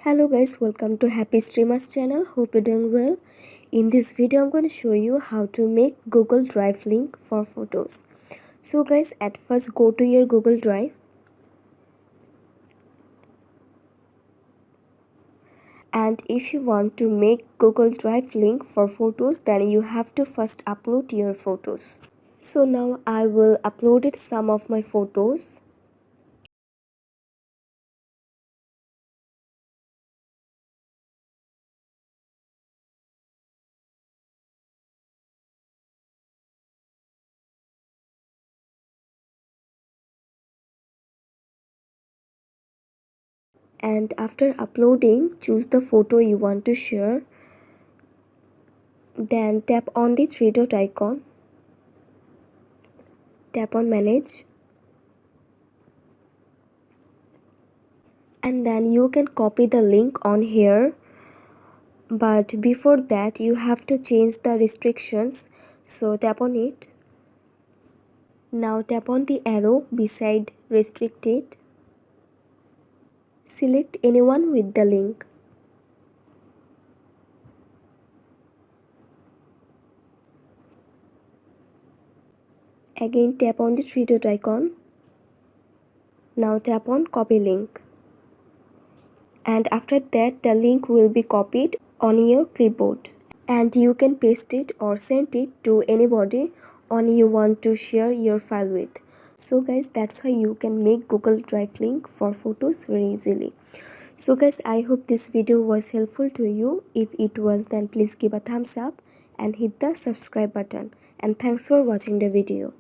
Hello guys, welcome to Happy Streamers channel. Hope you're doing well. In this video I'm going to show you how to make Google Drive link for photos. So guys, at first go to your Google Drive and if you want to make Google Drive link for photos, then you have to first upload your photos. So now I will upload some of my photos. And after uploading, choose the photo you want to share. Then tap on the three dot icon. Tap on manage. And then you can copy the link on here, but before that you have to change the restrictions, so tap on it. Now tap on the arrow beside restricted. Select anyone with the link. Again tap on the three dot icon. Now tap on copy link, and after that the link will be copied on your clipboard and you can paste it or send it to anybody on you want to share your file with. So guys, that's how you can make Google Drive link for photos very easily. So guys, I hope this video was helpful to you. If it was, then please give a thumbs up and hit the subscribe button, and thanks for watching the video.